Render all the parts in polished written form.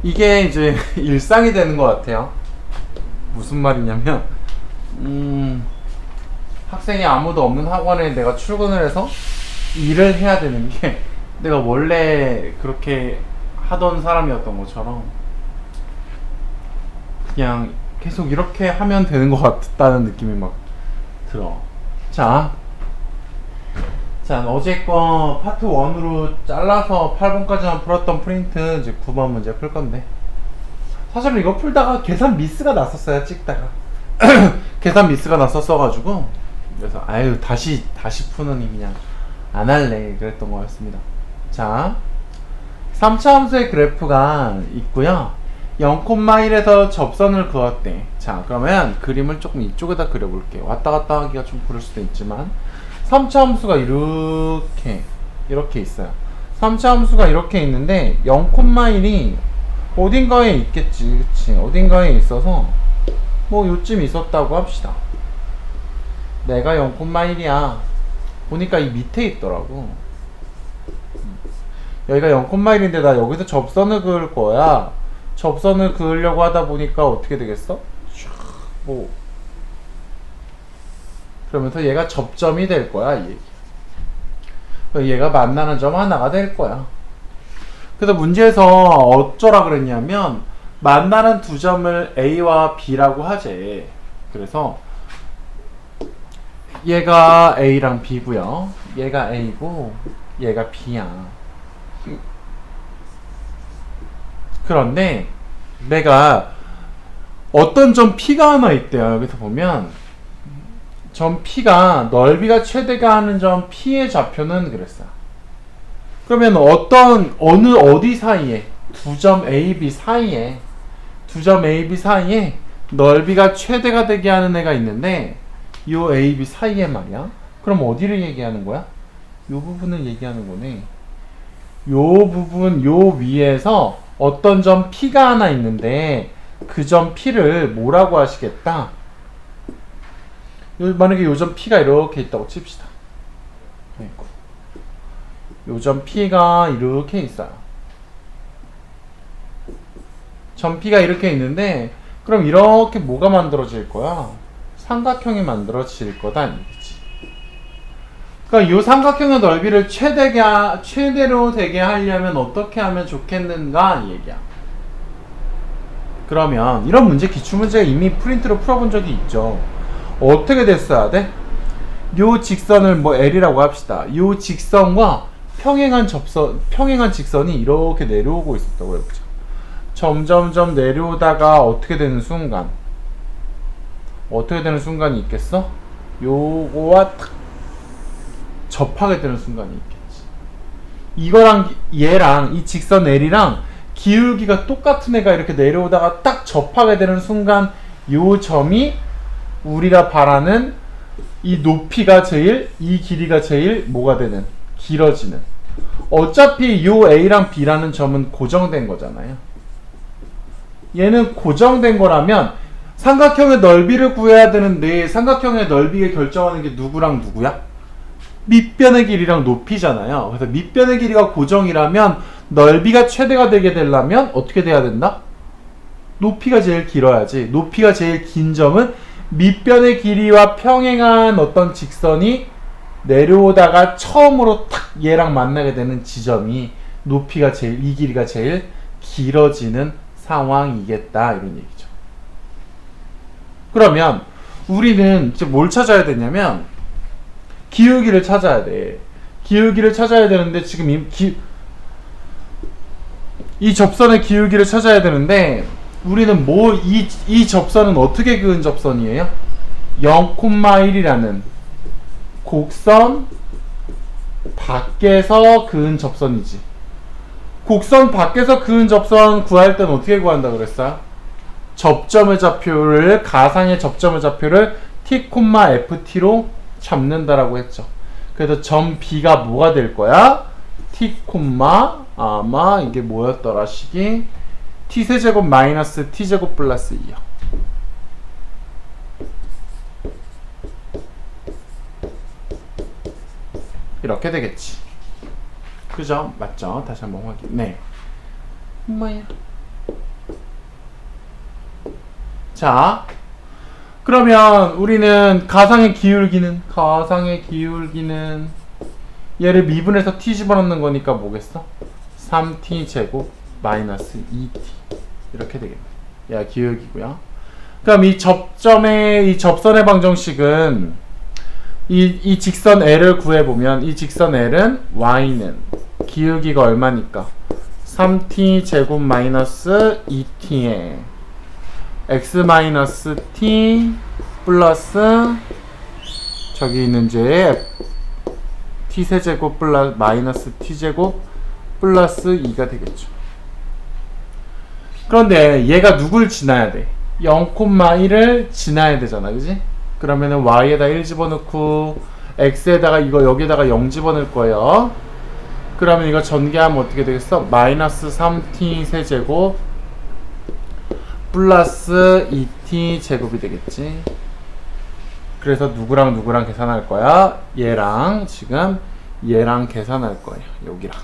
이게 이제 일상이 되는 것 같아요. 무슨 말이냐면 학생이 아무도 없는 학원에 내가 출근을 해서 일을 해야 되는 게 내가 원래 그렇게 하던 사람이었던 것처럼 그냥 계속 이렇게 하면 되는 것 같다는 느낌이 막 들어. 자, 어제 거 파트 1으로 잘라서 8번까지만 풀었던 프린트 이제 9번 문제 풀 건데, 사실은 이거 풀다가 계산 미스가 났었어요. 찍다가 계산 미스가 났었어가지고, 그래서 아유 다시 푸느니 그냥 안 할래 그랬던 거였습니다. 자, 3차 함수의 그래프가 있고요. 0,1에서 접선을 그었대. 자, 그러면 그림을 조금 이쪽에다 그려볼게요. 왔다 갔다 하기가 좀 그럴 수도 있지만 3차 함수가 이렇게 있어요. 3차 함수가 이렇게 있는데 0,1이 어딘가에 있겠지, 그치? 어딘가에 있어서 뭐 요쯤 있었다고 합시다. 내가 0,1이야 보니까 이 밑에 있더라고. 여기가 0,1인데 나 여기서 접선을 그을 거야. 접선을 그으려고 하다 보니까 어떻게 되겠어? 뭐 그러면서 얘가 접점이 될 거야, 이 얘기. 얘가 만나는 점 하나가 될 거야. 그래서 문제에서 어쩌라 그랬냐면 만나는 두 점을 A와 B라고 하재. 그래서 얘가 A랑 B고요. 얘가 A고 얘가 B야. 그런데 내가 어떤 점 P가 하나 있대요. 여기서 보면 점 P가 넓이가 최대가 하는 점 P의 좌표는 그랬어요. 그러면 어디 사이에 두 점 A, B 사이에 넓이가 최대가 되게 하는 애가 있는데 요 A, B 사이에 말이야. 그럼 어디를 얘기하는 거야? 요 부분을 얘기하는 거네. 요 부분, 요 위에서 어떤 점 P가 하나 있는데 그 점 P를 뭐라고 하시겠다? 만약에 요 점 P가 이렇게 있다고 칩시다. 요 점 P가 이렇게 있어요. 점 P가 이렇게 있는데 그럼 이렇게 뭐가 만들어질 거야? 삼각형이 만들어질 거다, 이거지. 그러니까 이 삼각형의 넓이를 최대로 되게 하려면 어떻게 하면 좋겠는가, 이 얘기야. 그러면 이런 문제, 기출문제가 이미 프린트로 풀어본 적이 있죠. 어떻게 됐어야 돼? 요 직선을 뭐 L이라고 합시다. 요 직선과 평행한 직선이 이렇게 내려오고 있었다고 해보자. 점점점 내려오다가 어떻게 되는 순간이 있겠어? 요거와 탁 접하게 되는 순간이 있겠지. 이거랑 얘랑 이 직선 L이랑 기울기가 똑같은 애가 이렇게 내려오다가 딱 접하게 되는 순간 요 점이 우리가 바라는 이 높이가 이 길이가 제일 뭐가 되는? 길어지는. 어차피 요 A랑 B라는 점은 고정된 거잖아요. 얘는 고정된 거라면 삼각형의 넓이를 구해야 되는데 삼각형의 넓이를 결정하는 게 누구랑 누구야? 밑변의 길이랑 높이잖아요. 그래서 밑변의 길이가 고정이라면 넓이가 최대가 되게 되려면 어떻게 돼야 된다? 높이가 제일 길어야지. 높이가 제일 긴 점은 밑변의 길이와 평행한 어떤 직선이 내려오다가 처음으로 탁 얘랑 만나게 되는 지점이 이 길이가 제일 길어지는 상황이겠다, 이런 얘기죠. 그러면 우리는 이제 뭘 찾아야 되냐면 기울기를 찾아야 돼. 기울기를 찾아야 되는데 지금 이 접선의 기울기를 찾아야 되는데 우리는 이 접선은 어떻게 그은 접선이에요? 0,1이라는 곡선 밖에서 그은 접선이지. 곡선 밖에서 그은 접선 구할 때는 어떻게 구한다 그랬어요? 가상의 접점의 좌표를 t,ft로 잡는다라고 했죠. 그래서 점 B가 뭐가 될 거야? t, 아마 이게 뭐였더라 식이? t세제곱 마이너스 t제곱 플러스 2요. 이렇게 되겠지. 그죠? 맞죠? 다시 한번 확인. 네. 엄마야. 자, 그러면 우리는 가상의 기울기는 얘를 미분해서 t 집어넣는 거니까 뭐겠어? 3t 제곱 마이너스 2t 이렇게 되겠네. 얘가 기울기고요. 그럼 이 접점의 이 접선의 방정식은 이 직선 L을 구해보면 이 직선 L은 y는 기울기가 얼마니까 3t 제곱 마이너스 2t에 x 마이너스 t 플러스 저기 있는 죄에 t 세제곱 플러스 마이너스 t 제곱 플러스 2가 되겠죠. 그런데 얘가 누굴 지나야 돼? 0,1을 지나야 되잖아, 그지? 그러면은 y에다 1 집어넣고 x에다가 이거 여기다가 0 집어넣을 거예요. 그러면 이거 전개하면 어떻게 되겠어? 마이너스 3t 세제곱 플러스 2t 제곱이 되겠지. 그래서 누구랑 누구랑 계산할 거야? 얘랑 지금 얘랑 계산할 거예요. 여기랑.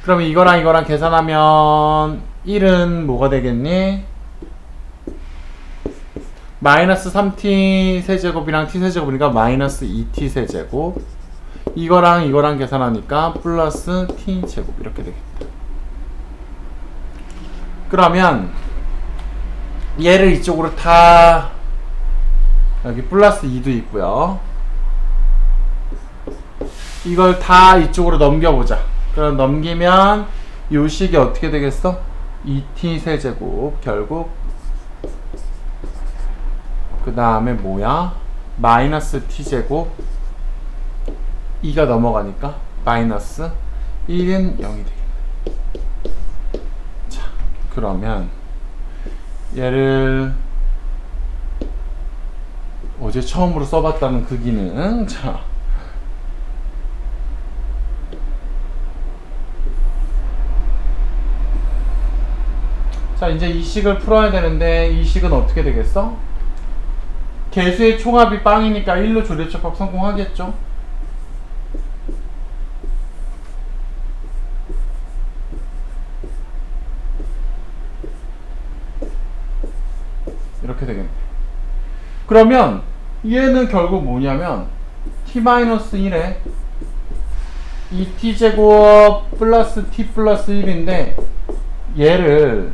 그러면 이거랑 이거랑 계산하면 1은 뭐가 되겠니? 마이너스 3t 세제곱이랑 t 세제곱이니까 마이너스 2t 세제곱. 이거랑 이거랑 계산하니까 플러스 t 제곱 이렇게 되겠다. 그러면 얘를 이쪽으로 다 여기 플러스 2도 있고요. 이걸 다 이쪽으로 넘겨보자. 그럼 넘기면 요 식이 어떻게 되겠어? 2t 세제곱 결국 그 다음에 뭐야? 마이너스 t제곱 2가 넘어가니까 마이너스 1은 0이 되겠네. 자, 그러면 얘를 어제 처음으로 써봤다는 그 기능. 자, 이제 이 식을 풀어야 되는데 이 식은 어떻게 되겠어? 개수의 총합이 빵이니까 1로 조례적합 성공하겠죠? 이렇게 되겠네. 그러면 얘는 결국 뭐냐면 t-1에 2t제곱 플러스 t 플러스 1인데 얘를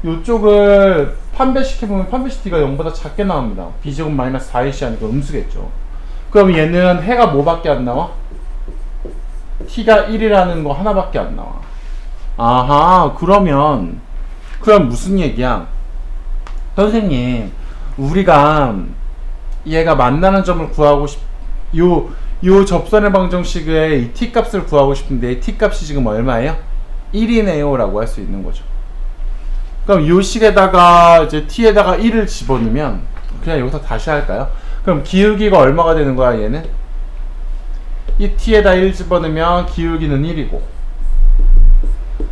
요쪽을 판배시켜보면 판배시키가 0보다 작게 나옵니다. b제곱 마이너스 4ac 하니까 음수겠죠. 그럼 얘는 해가 뭐밖에 안 나와? t가 1이라는 거 하나밖에 안 나와. 아하, 그럼 무슨 얘기야? 선생님, 우리가 얘가 만나는 점을 구하고 요 접선의 방정식의 이 t 값을 구하고 싶은데 t 값이 지금 얼마예요? 1이네요 라고 할 수 있는 거죠. 그럼 요 식에다가 이제 t에다가 1을 집어넣으면 그냥 여기서 다시 할까요? 그럼 기울기가 얼마가 되는 거야 얘는? 이 t에다 1 집어넣으면 기울기는 1이고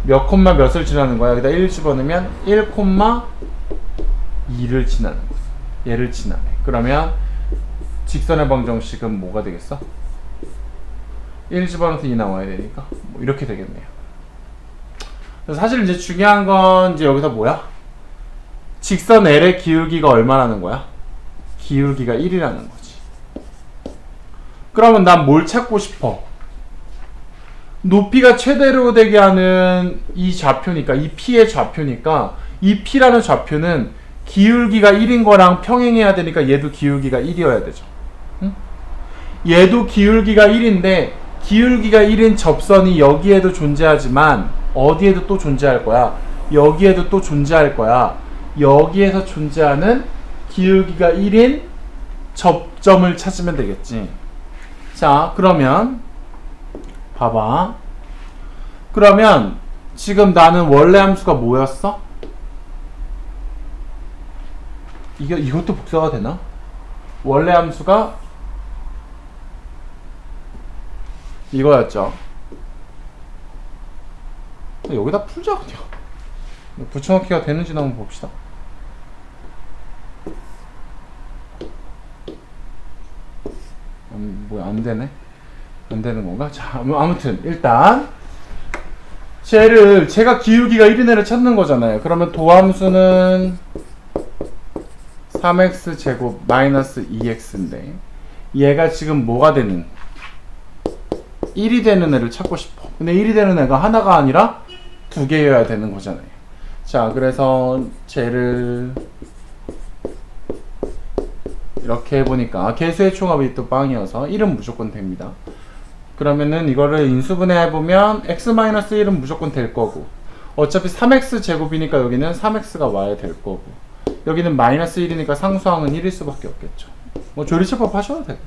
몇 콤마 몇을 지나는 거야? 여기다 1 집어넣으면 1,2를 지나는 거야. 얘를 지나네. 그러면 직선의 방정식은 뭐가 되겠어? 1 집어넣어서 2 나와야 되니까 뭐 이렇게 되겠네요. 사실 이제 중요한 건 이제 여기서 뭐야? 직선 L의 기울기가 얼마라는 거야? 기울기가 1이라는 거지. 그러면 난 뭘 찾고 싶어? 높이가 최대로 되게 하는 이 좌표니까, 이 P의 좌표니까, 이 P라는 좌표는 기울기가 1인 거랑 평행해야 되니까 얘도 기울기가 1이어야 되죠. 응? 얘도 기울기가 1인데 기울기가 1인 접선이 여기에도 존재하지만 어디에도 또 존재할 거야. 여기에도 또 존재할 거야. 여기에서 존재하는 기울기가 1인 접점을 찾으면 되겠지. 자, 그러면 봐봐. 그러면 지금 나는 원래 함수가 뭐였어? 이것도 복사가 되나? 원래 함수가 이거였죠. 여기다 풀자 그냥. 붙여넣기가 되는지 한번 봅시다. 뭐야, 안 되네. 안 되는 건가? 자, 아무튼 일단 제가 기울기가 1인 애를 찾는 거잖아요. 그러면 도함수는 3x 제곱 마이너스 2x인데 얘가 지금 뭐가 되는 1이 되는 애를 찾고 싶어. 근데 1이 되는 애가 하나가 아니라 두 개여야 되는 거잖아요. 자, 그래서 쟤를 이렇게 해보니까 개수의 총합이 또 빵이어서 1은 무조건 됩니다. 그러면은 이거를 인수분해 해보면 x-1은 무조건 될 거고, 어차피 3x 제곱이니까 여기는 3x가 와야 될 거고, 여기는 마이너스 1이니까 상수항은 1일 수밖에 없겠죠. 뭐 조리처법 하셔도 되고.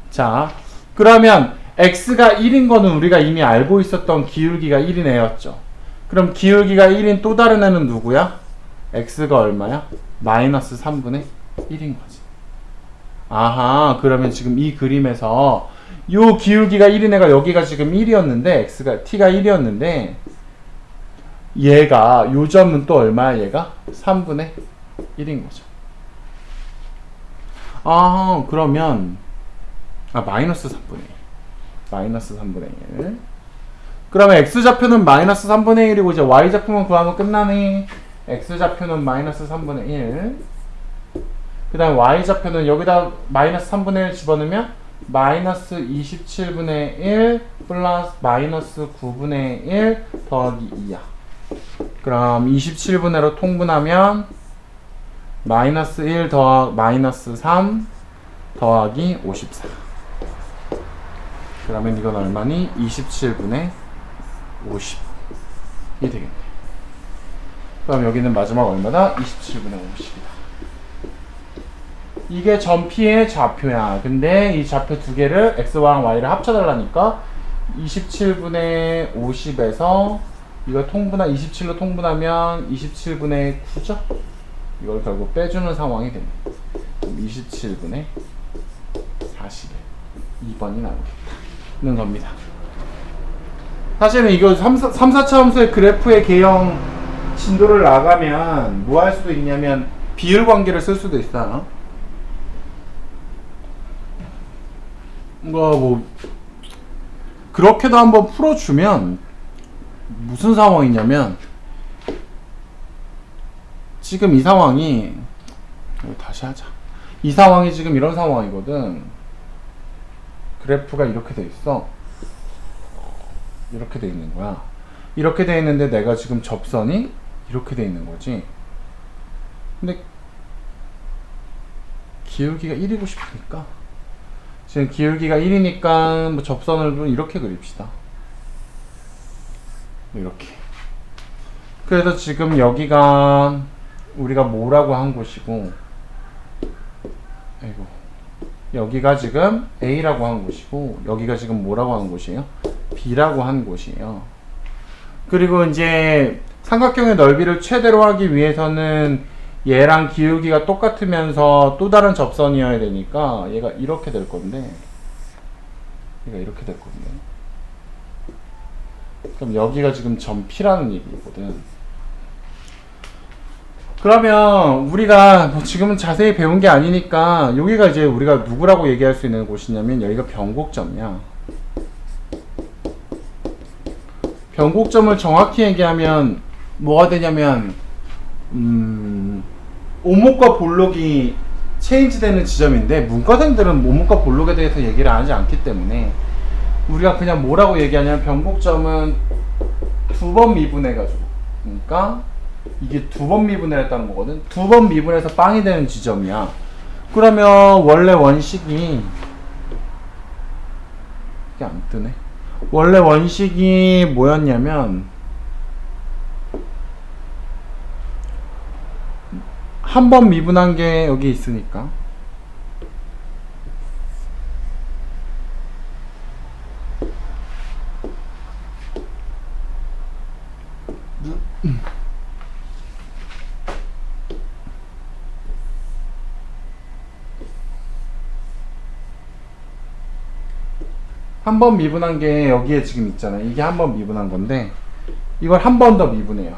자, 그러면 x가 1인 거는 우리가 이미 알고 있었던 기울기가 1인 애였죠. 그럼 기울기가 1인 또 다른 애는 누구야? x가 얼마야? 마이너스 3분의 1인 거지. 아하, 그러면 지금 이 그림에서 요 기울기가 1인 애가 여기가 지금 1이었는데 x가 t가 1이었는데 얘가 요 점은 또 얼마야? 얘가 3분의 1인 거죠. 아, 그러면 마이너스 3분의 1. 마이너스 3분의 1. 그러면 x좌표는 마이너스 3분의 1이고 이제 y좌표만 구하면 끝나네. x좌표는 마이너스 3분의 1. 그 다음 y좌표는 여기다 마이너스 3분의 1 집어넣으면 마이너스 27분의 1 플러스 마이너스 9분의 1 더하기 2야. 그럼 27분의로 통분하면 마이너스 1 더하기 마이너스 3 더하기 54. 그러면 이건 얼마니? 27분의 50이 되겠네. 그럼 여기는 마지막 얼마다? 27분의 50이다. 이게 전피의 좌표야. 근데 이 좌표 두 개를 x랑 y를 합쳐달라니까 27분의 50에서 이거 27로 통분하면 27분의 9죠? 이걸 결국 빼주는 상황이 됩니다. 27분의 40에 2번이 나오겠다는 겁니다. 사실은 이거 3, 4차 함수의 그래프의 개형 진도를 나가면 뭐 할 수도 있냐면 비율 관계를 쓸 수도 있어요. 뭐 그렇게도 한번 풀어주면 무슨 상황이냐면 지금 이 상황이 다시 하자. 이 상황이 지금 이런 상황이거든. 그래프가 이렇게 돼 있어. 이렇게 돼 있는 거야. 이렇게 돼 있는데 내가 지금 접선이 이렇게 돼 있는 거지. 근데 기울기가 1이고 싶으니까 지금 기울기가 1이니까 뭐 접선을 좀 이렇게 그립시다. 이렇게. 그래서 지금 여기가 우리가 뭐라고 한 곳이고, 아이고, 여기가 지금 A라고 한 곳이고, 여기가 지금 뭐라고 한 곳이에요? B라고 한 곳이에요. 그리고 이제 삼각형의 넓이를 최대로 하기 위해서는 얘랑 기울기가 똑같으면서 또 다른 접선이어야 되니까 얘가 이렇게 될 건데, 얘가 이렇게 될 건데, 그럼 여기가 지금 점 P라는 얘기거든. 그러면 우리가 뭐 지금은 자세히 배운 게 아니니까 여기가 이제 우리가 누구라고 얘기할 수 있는 곳이냐면 여기가 변곡점이야. 변곡점을 정확히 얘기하면 뭐가 되냐면 오목과 볼록이 체인지 되는 지점인데 문과생들은 오목과 볼록에 대해서 얘기를 하지 않기 때문에 우리가 그냥 뭐라고 얘기하냐면 변곡점은 두 번 미분해가지고, 그러니까 이게 두 번 미분을 했다는 거거든. 두 번 미분해서 빵이 되는 지점이야. 그러면 원래 원식이 이게 안 뜨네. 원래 원식이 뭐였냐면 한 번 미분한 게 여기 있으니까 한 번 미분한 게 여기에 지금 있잖아요. 이게 한 번 미분한 건데 이걸 한 번 더 미분해요.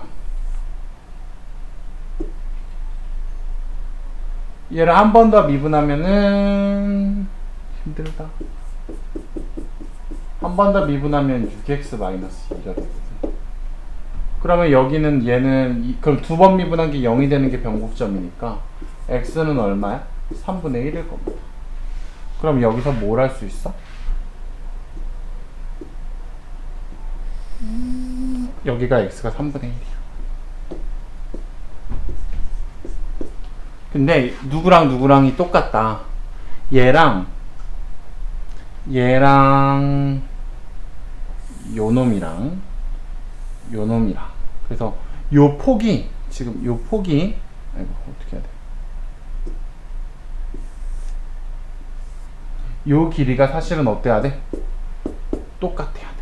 얘를 한 번 더 미분하면은 힘들다. 한 번 더 미분하면 6x-2가 되거든. 그러면 여기는 얘는 그럼 두 번 미분한 게 0이 되는 게 변곡점이니까 x는 얼마야? 3분의 1일 겁니다. 그럼 여기서 뭘 할 수 있어? 여기가 x가 3분의 1이야. 근데 누구랑 누구랑이 똑같다. 얘랑 요놈이랑 그래서 요 폭이 지금 요 폭이 아이고 어떻게 해야 돼? 요 길이가 사실은 어때야 돼? 똑같아야 돼.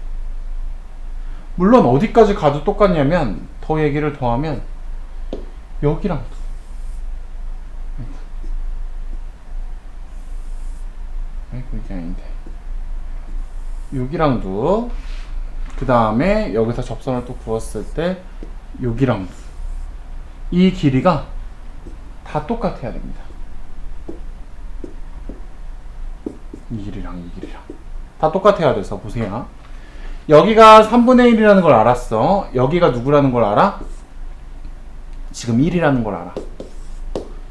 물론 어디까지 가도 똑같냐면 더 얘기를 더하면 여기랑 아이고 이게 아닌데 여기랑도 그 다음에 여기서 접선을 또 그었을 때 여기랑도 이 길이가 다 똑같아야 됩니다. 이 길이랑 다 똑같아야 돼서 보세요. 여기가 3분의 1이라는 걸 알았어. 여기가 누구라는 걸 알아? 지금 1이라는 걸 알아.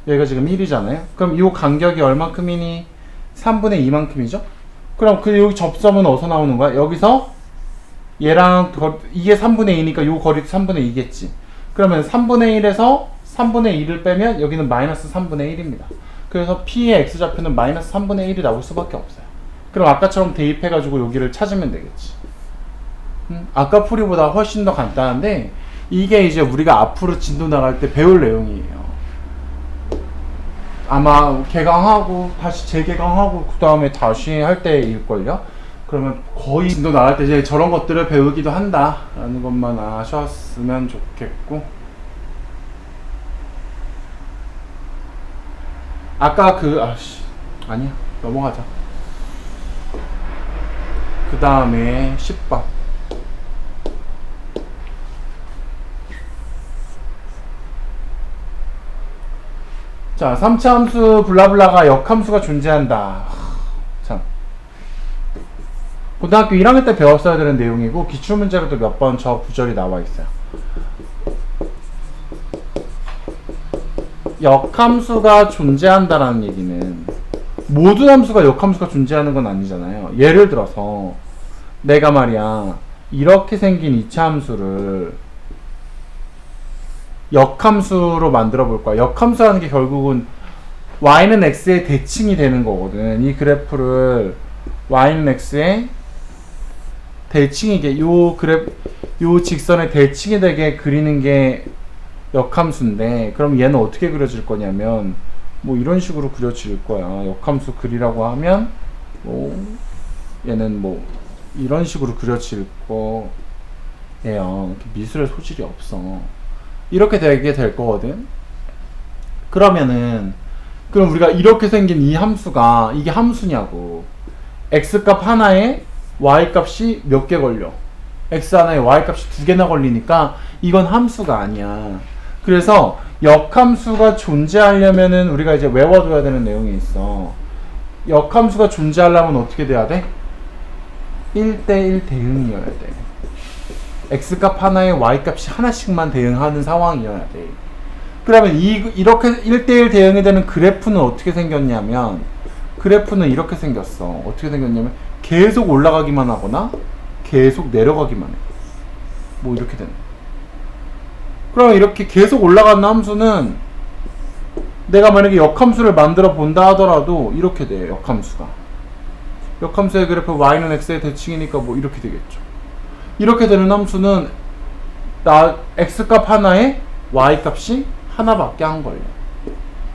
여기가 지금 1이잖아요. 그럼 이 간격이 얼만큼이니? 3분의 2만큼이죠? 그럼 여기 접점은 어디서 나오는 거야? 여기서 얘랑 이게 3분의 2니까 요 거리도 3분의 2겠지. 그러면 3분의 1에서 3분의 2를 빼면 여기는 마이너스 3분의 1입니다. 그래서 P의 X좌표는 마이너스 3분의 1이 나올 수밖에 없어요. 그럼 아까처럼 대입해가지고 여기를 찾으면 되겠지. 아까 풀이보다 훨씬 더 간단한데 이게 이제 우리가 앞으로 진도 나갈 때 배울 내용이에요. 아마 개강하고 다시 재개강하고 그 다음에 다시 할 때일걸요? 그러면 거의 진도 나갈 때 이제 저런 것들을 배우기도 한다라는 것만 아셨으면 좋겠고, 아까 아니야 넘어가자. 그 다음에 10번 자, 3차 함수 블라블라가 역함수가 존재한다. 참, 고등학교 1학년 때 배웠어야 되는 내용이고 기출문제로도 몇 번 저 구절이 나와 있어요. 역함수가 존재한다라는 얘기는 모든 함수가 역함수가 존재하는 건 아니잖아요. 예를 들어서 내가 말이야 이렇게 생긴 2차 함수를 역함수로 만들어 볼 거야. 역함수라는 게 결국은 y는 x의 대칭이 되는 거거든. 이 그래프를 y는 x의 대칭이게 요 직선의 대칭이 되게 그리는 게 역함수인데, 그럼 얘는 어떻게 그려질 거냐면 뭐 이런 식으로 그려질 거야. 역함수 그리라고 하면 뭐 얘는 뭐 이런 식으로 그려질 거예요. 미술의 소질이 없어. 이렇게 되게 될 거거든. 그러면은 그럼 우리가 이렇게 생긴 이 함수가 이게 함수냐고. x값 하나에 y값이 몇 개 걸려? x 하나에 y값이 두 개나 걸리니까 이건 함수가 아니야. 그래서 역함수가 존재하려면은 우리가 이제 외워둬야 되는 내용이 있어. 역함수가 존재하려면 어떻게 돼야 돼? 1대1 대응이어야 돼. x값 하나에 y값이 하나씩만 대응하는 상황이어야 돼. 그러면 이렇게 1대1 대응이 되는 그래프는 어떻게 생겼냐면, 그래프는 이렇게 생겼어. 어떻게 생겼냐면 계속 올라가기만 하거나 계속 내려가기만 해. 뭐 이렇게 되는. 그러면 이렇게 계속 올라가는 함수는 내가 만약에 역함수를 만들어 본다 하더라도 이렇게 돼. 역함수의 그래프 y는 x의 대칭이니까 뭐 이렇게 되겠죠. 이렇게 되는 함수는 x값 하나에 y값이 하나밖에 안 걸려.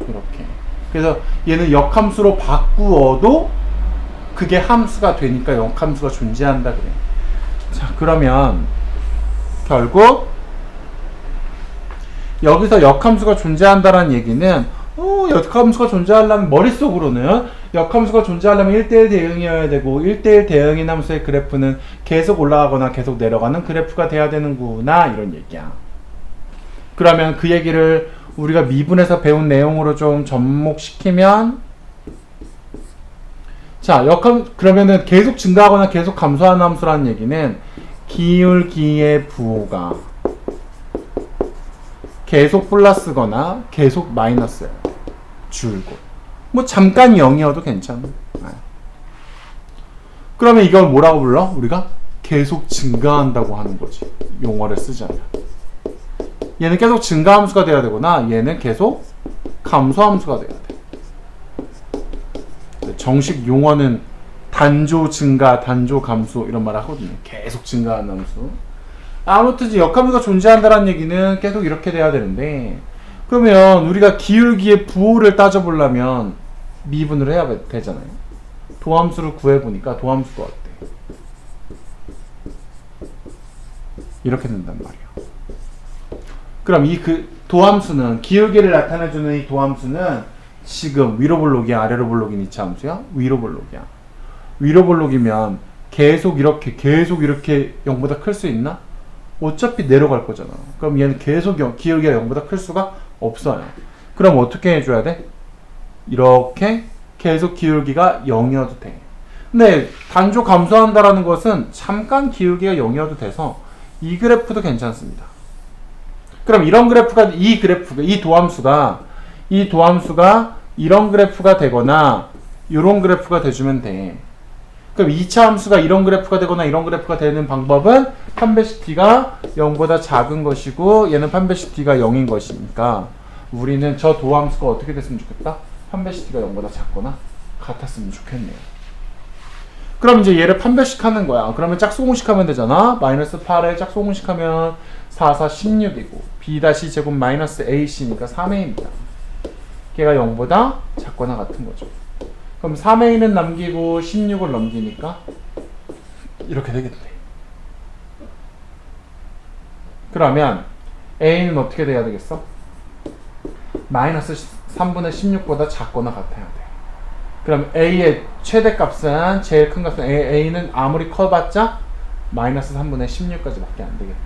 이렇게. 그래서 얘는 역함수로 바꾸어도 그게 함수가 되니까 역함수가 존재한다 그래. 자, 그러면 결국 여기서 역함수가 존재한다라는 얘기는 역함수가 존재하려면 머릿속으로는 역함수가 존재하려면 1대1 대응이어야 되고 1대1 대응인 함수의 그래프는 계속 올라가거나 계속 내려가는 그래프가 돼야 되는구나, 이런 얘기야. 그러면 그 얘기를 우리가 미분에서 배운 내용으로 좀 접목시키면, 자, 그러면은 계속 증가하거나 계속 감소하는 함수라는 얘기는 기울기의 부호가 계속 플러스거나 계속 마이너스예요. 줄고. 뭐 잠깐 0이어도 괜찮아. 그러면 이걸 뭐라고 불러? 우리가 계속 증가한다고 하는 거지. 용어를 쓰자면. 얘는 계속 증가함수가 돼야 되거나 얘는 계속 감소함수가 돼야 돼. 정식 용어는 단조 증가, 단조 감소 이런 말 하거든요. 계속 증가하는 함수. 아무튼 역함수가 존재한다는 얘기는 계속 이렇게 돼야 되는데, 그러면 우리가 기울기의 부호를 따져보려면 미분을 해야 되잖아요. 도함수를 구해보니까 도함수가 어때? 이렇게 된단 말이야. 그럼 이 도함수는, 기울기를 나타내주는 이 도함수는 지금 위로 볼록이야, 아래로 볼록인 이차함수야? 위로 볼록이야. 위로 볼록이면 계속 이렇게 0보다 클 수 있나? 어차피 내려갈 거잖아. 그럼 얘는 계속 기울기가 0보다 클 수가 없어요. 그럼 어떻게 해줘야 돼? 이렇게 계속 기울기가 0이어도 돼. 근데 단조 감소한다라는 것은 잠깐 기울기가 0이어도 돼서 이 그래프도 괜찮습니다. 그럼 이런 그래프가, 이 도함수가 이런 그래프가 되거나 이런 그래프가 돼주면 돼. 그럼 2차 함수가 이런 그래프가 되거나 이런 그래프가 되는 방법은 판배식 t가 0보다 작은 것이고 얘는 판배식 t가 0인 것이니까 우리는 저 도함수가 어떻게 됐으면 좋겠다? 판배식 t가 0보다 작거나 같았으면 좋겠네요. 그럼 이제 얘를 판배식 하는 거야. 그러면 짝수공식 하면 되잖아. 마이너스 8에 짝수공식 하면 4, 4, 16이고 b-제곱 마이너스 ac니까 3a입니다. 걔가 0보다 작거나 같은 거죠. 그럼 3a는 남기고 16을 넘기니까 이렇게 되겠네. 그러면 a는 어떻게 돼야 되겠어? 마이너스 3분의 16보다 작거나 같아야 돼. 그럼 a의 최대값은, 제일 큰 값은 a는 아무리 커봤자 마이너스 3분의 16까지 밖에 안 되겠네.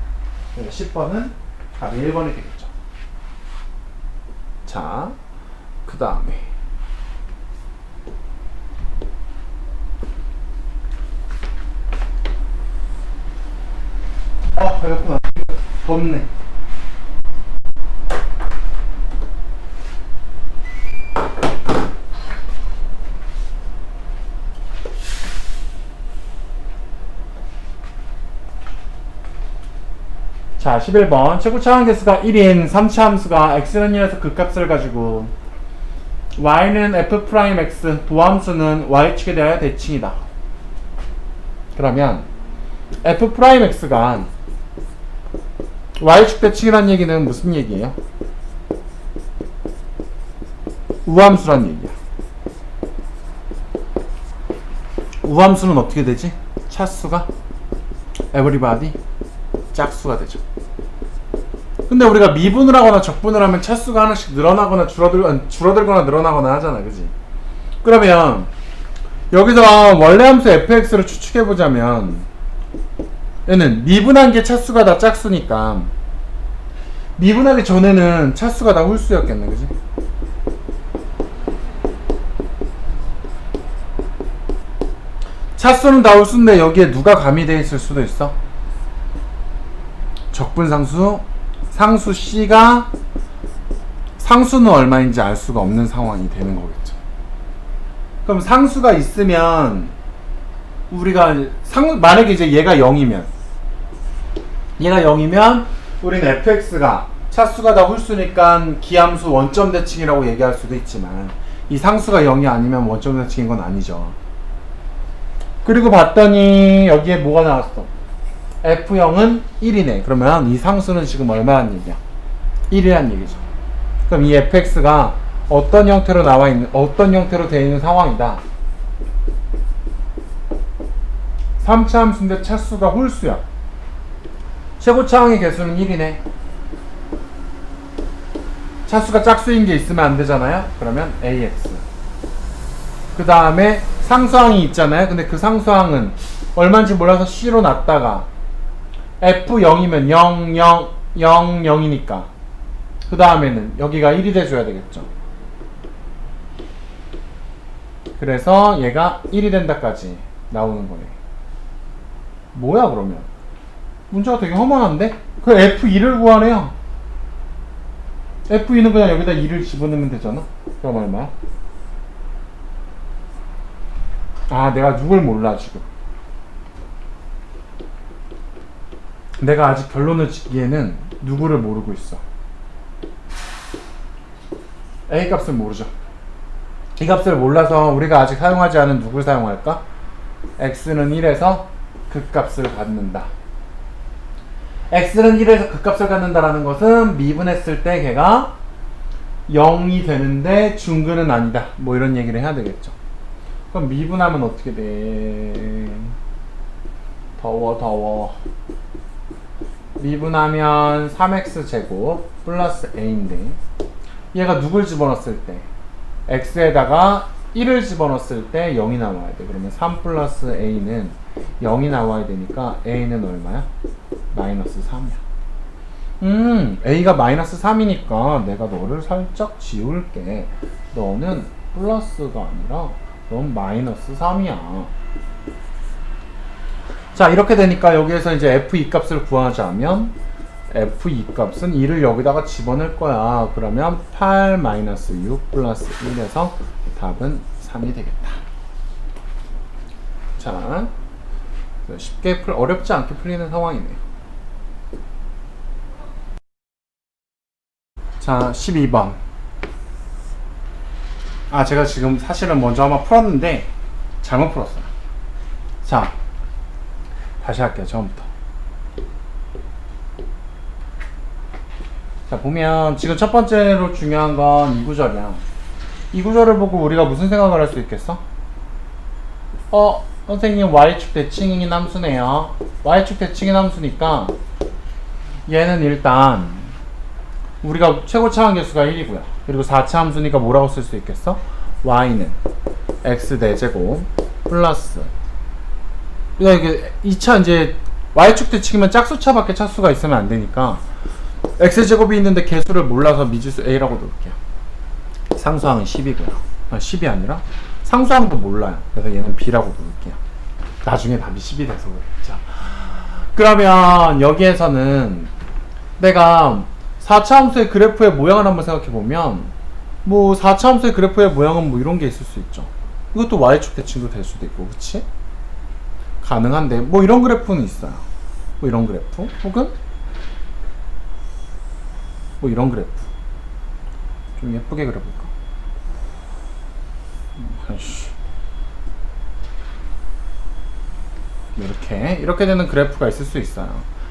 그래서 10번은 답이 1번이 되겠죠. 자, 그 다음에 배고프다. 덥네. 자, 11번. 최고차원 개수가 1인 3차 함수가 x는 1에서 극값을 가지고 y는 f'x, 도함수는 y축에 대하여 대칭이다. 그러면 f'x가 y축 대칭이란 얘기는 무슨 얘기예요? 우함수란 얘기야. 우함수는 어떻게 되지? 차수가 everybody 짝수가 되죠. 근데 우리가 미분을 하거나 적분을 하면 차수가 하나씩 늘어나거나 줄어들거나 늘어나거나 하잖아, 그지? 그러면 여기서 원래 함수 fx를 추측해보자면 얘는 미분한 게 차수가 다 짝수니까 미분하기 전에는 차수가 다 홀수였겠네, 그지? 차수는 다 홀수인데 여기에 누가 가미되어 있을 수도 있어? 적분상수, 상수 C가 상수는 얼마인지 알 수가 없는 상황이 되는 거겠죠. 그럼 상수가 있으면 우리가 만약에 이제 얘가 0이면 우리는 fx가 차수가 다 홀수니까 기함수 원점 대칭이라고 얘기할 수도 있지만 이 상수가 0이 아니면 원점 대칭인 건 아니죠. 그리고 봤더니 여기에 뭐가 나왔어? F0은 1이네. 그러면 이 상수는 지금 얼마란 얘기야? 1이란 얘기죠. 그럼 이 fx가 어떤 형태로 되어 있는 상황이다. 3차 함수인데 차수가 홀수야. 최고차항의 개수는 1이네. 차수가 짝수인 게 있으면 안 되잖아요. 그러면 ax. 그 다음에 상수항이 있잖아요. 근데 그 상수항은 얼마인지 몰라서 c로 놨다가 f0이면 0, 0, 0, 0이니까 그 다음에는 여기가 1이 돼줘야 되겠죠. 그래서 얘가 1이 된다까지 나오는 거네. 뭐야 그러면? 문제가 되게 허망한데? 그 f2를 구하래요. FE는 그냥 여기다 2를 집어넣으면 되잖아. 그럼 얼마야? 아, 내가 누굴 몰라 지금. 내가 아직 결론을 짓기에는 누구를 모르고 있어. A 값을 모르죠. 이 값을 몰라서 우리가 아직 사용하지 않은 누굴 사용할까? x는 1에서 극값을 갖는다. x는 1에서 극값을 갖는다라는 것은 미분했을 때 걔가 0이 되는데 중근은 아니다. 뭐 이런 얘기를 해야 되겠죠. 그럼 미분하면 어떻게 돼? 더워. 미분하면 3x제곱 플러스 a인데 얘가 누굴 집어넣었을 때? x에다가 1을 집어넣었을 때 0이 나와야 돼. 그러면 3 플러스 a는 0이 나와야 되니까 a는 얼마야? 마이너스 3이야. a가 마이너스 3이니까 내가 너를 살짝 지울게. 너는 플러스가 아니라 넌 마이너스 3이야. 자, 이렇게 되니까 여기에서 이제 f2 값을 구하자면 f2 값은 2를 여기다가 집어넣을 거야. 그러면 8 마이너스 6 플러스 1에서 답은 3이 되겠다. 자, 쉽게 어렵지 않게 풀리는 상황이네요. 자, 12번. 아, 제가 지금 사실은 먼저 한번 풀었는데 잘못 풀었어요. 자, 다시 할게요. 처음부터. 자, 보면 지금 첫 번째로 중요한 건 이 구절이야. 이 구절을 보고 우리가 무슨 생각을 할 수 있겠어? 선생님 y축 대칭이 함수네요. y축 대칭이 함수니까 얘는 일단 우리가 최고차 함계수가 1이고요. 그리고 4차 함수니까 뭐라고 쓸 수 있겠어? y는 x 대제곱 플러스 이게 2차 이제 y축 대칭이면 짝수차밖에 차수가 있으면 안 되니까 x제곱이 있는데 개수를 몰라서 미지수 a라고 놓을게요. 상수항은 10이고요. 10이 아니라 상수항도 몰라요. 그래서 얘는 b라고 놓을게요. 나중에 답이 10이 돼서 그랬죠. 그러면 여기에서는 내가 4차 함수의 그래프의 모양을 한번 생각해 보면 뭐 4차 함수의 그래프의 모양은 뭐 이런 게 있을 수 있죠. 이것도 y축 대칭도 될 수도 있고, 그치? 가능한데 뭐 이런 그래프는 있어요. 뭐 이런 그래프 혹은 뭐 이런 그래프 좀 예쁘게 그려볼까? 이렇게 되는 그래프가 있을 수 있어요.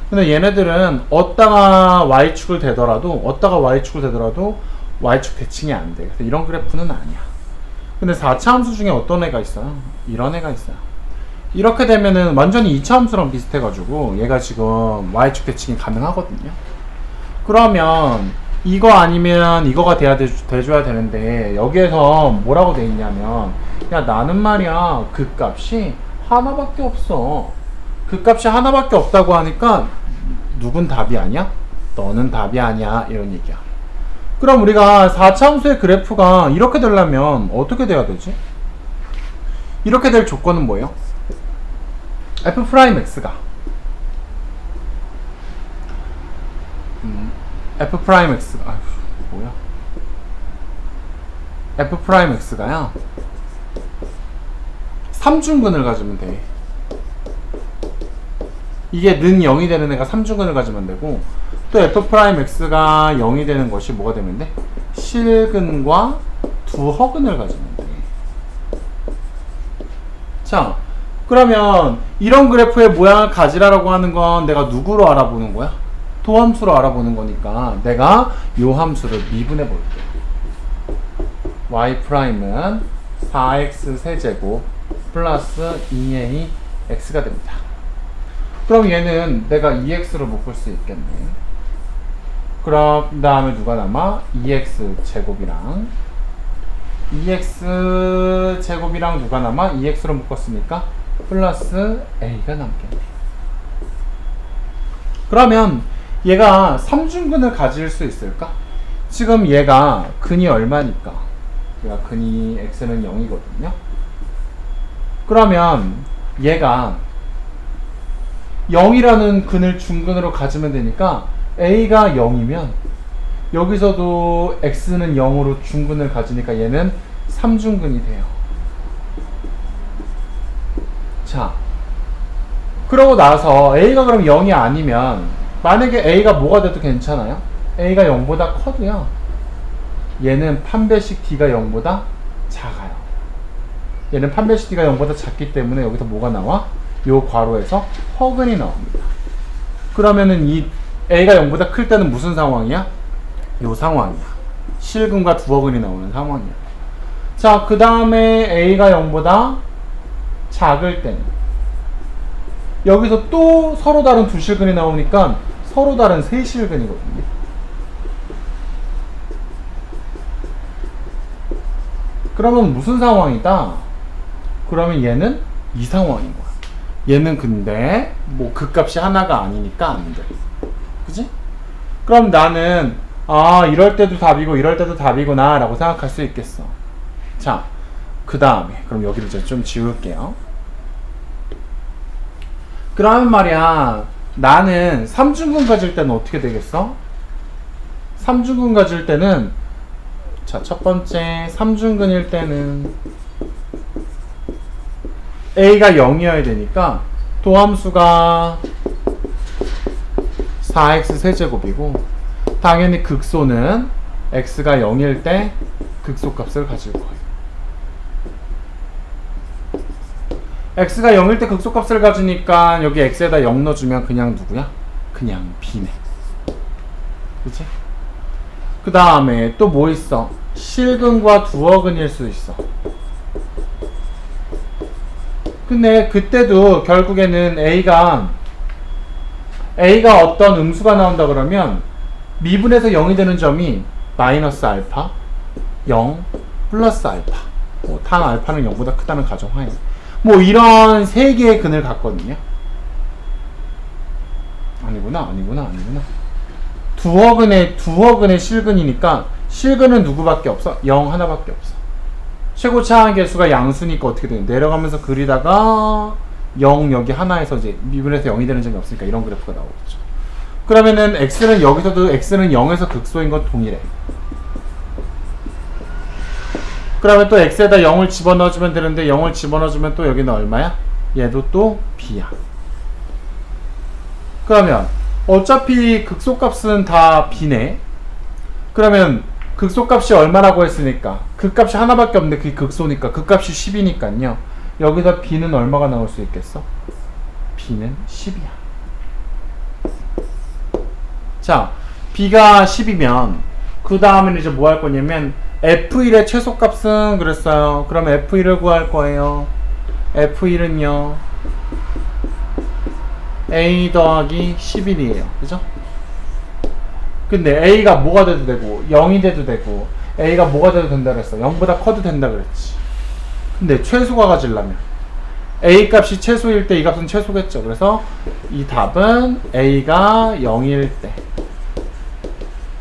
근데 얘네들은 어디다가 y축을 대더라도 y축 대칭이 안 돼. 그래서 이런 그래프는 아니야. 근데 4차 함수 중에 어떤 애가 있어요? 이런 애가 있어요. 이렇게 되면은 완전히 2차 함수랑 비슷해가지고 얘가 지금 y축 대칭이 가능하거든요. 그러면 이거 아니면 이거가 돼줘야 되는데 여기에서 뭐라고 돼 있냐면 야 나는 말이야 그 값이 하나밖에 없어. 그 값이 하나밖에 없다고 하니까 누군 답이 아니야? 너는 답이 아니야. 이런 얘기야. 그럼 우리가 4차 함수의 그래프가 이렇게 되려면 어떻게 돼야 되지? 이렇게 될 조건은 뭐예요? f'x가 f'x가 뭐야? f'x가요 3중근을 가지면 돼. 이게 는 0이 되는 애가 3중근을 가지면 되고 또 f'x가 0이 되는 것이 뭐가 되면 돼? 실근과 두허근을 가지면 돼. 자, 그러면 이런 그래프의 모양을 가지라라고 하는 건 내가 누구로 알아보는 거야? 도함수로 알아보는 거니까 내가 요 함수를 미분해 볼게. y'은 4x 세제곱 플러스 2a x가 됩니다. 그럼 얘는 내가 2x로 묶을 수 있겠네. 그럼 그 다음에 누가 남아? 2x 제곱이랑 2x 제곱이랑 누가 남아? 2x로 묶었으니까 플러스 a가 남겠네. 그러면 얘가 3중근을 가질 수 있을까? 지금 얘가 근이 얼마니까? 얘가 근이 x는 0이거든요. 그러면 얘가 0이라는 근을 중근으로 가지면 되니까 a가 0이면 여기서도 x는 0으로 중근을 가지니까 얘는 3중근이 돼요. 자, 그러고 나서 a가 그럼 0이 아니면 만약에 a가 뭐가 돼도 괜찮아요? a가 0보다 커도요, 얘는 판별식 d가 0보다 작아요. 얘는 판별식 d가 0보다 작기 때문에 여기서 뭐가 나와? 요 괄호에서 허근이 나옵니다. 그러면은 이 a가 0보다 클 때는 무슨 상황이야? 요 상황이야. 실근과 두허근이 나오는 상황이야. 자, 그 다음에 a가 0보다 작을 때는 여기서 또 서로 다른 두 실근이 나오니까 서로 다른 세 실근이거든요. 그러면 무슨 상황이다? 그러면 얘는 이 상황인 거야. 얘는 근데 뭐 극값이 하나가 아니니까 안 돼. 그지? 그럼 나는 이럴 때도 답이고 이럴 때도 답이구나 라고 생각할 수 있겠어. 자, 그 다음에 그럼 여기를 이제 좀 지울게요. 그러면 말이야, 나는 3중근 가질 때는 어떻게 되겠어? 3중근 가질 때는, 자, 첫 번째 3중근일 때는 a가 0이어야 되니까 도함수가 4x 세제곱이고, 당연히 극소는 x가 0일 때 극소값을 가질 거예요. x가 0일 때 극소값을 가지니까 여기 x에다 0 넣어주면 그냥 누구야? 그냥 b네. 그치? 그 다음에 또 뭐 있어? 실근과 두허근일 수 있어. 근데 그때도 결국에는 a가 어떤 음수가 나온다 그러면 미분에서 0이 되는 점이 마이너스 알파, 0, 플러스 알파, 당 알파는 0보다 크다는 가정하에 뭐 이런 세 개의 근을 갖거든요. 아니구나. 두허근의 실근이니까 실근은 누구밖에 없어? 0 하나밖에 없어. 최고차항 개수가 양수니까 어떻게 되냐? 내려가면서 그리다가 0 여기 하나에서 이제 미분에서 0이 되는 점이 없으니까 이런 그래프가 나오겠죠. 그러면은 x는 여기서도 x는 0에서 극소인 건 동일해. 그러면 또 x에다 0을 집어넣어주면 되는데 0을 집어넣어주면 또 여기는 얼마야? 얘도 또 b야. 그러면 어차피 극소값은 다 b네. 그러면 극소값이 얼마라고 했으니까 극값이 하나밖에 없는데 그게 극소니까 극값이 10이니까요. 여기서 b는 얼마가 나올 수 있겠어? b는 10이야. 자, b가 10이면 그 다음에는 이제 뭐 할 거냐면 f1의 최소값은 그랬어요. 그럼 f1을 구할 거예요. f1은요 a 더하기 11이에요. 그죠? 근데 a가 뭐가 돼도 되고 0이 돼도 되고 a가 뭐가 돼도 된다 그랬어. 0보다 커도 된다 그랬지. 근데 최소가 가지려면 a 값이 최소일 때 이 값은 최소겠죠. 그래서 이 답은 a가 0일 때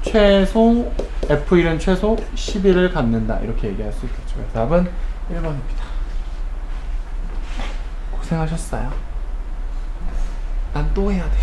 최소 f1은 최소 11을 갖는다 이렇게 얘기할 수 있겠죠. 그래서 답은 1번입니다. 고생하셨어요. 난 또 해야 돼.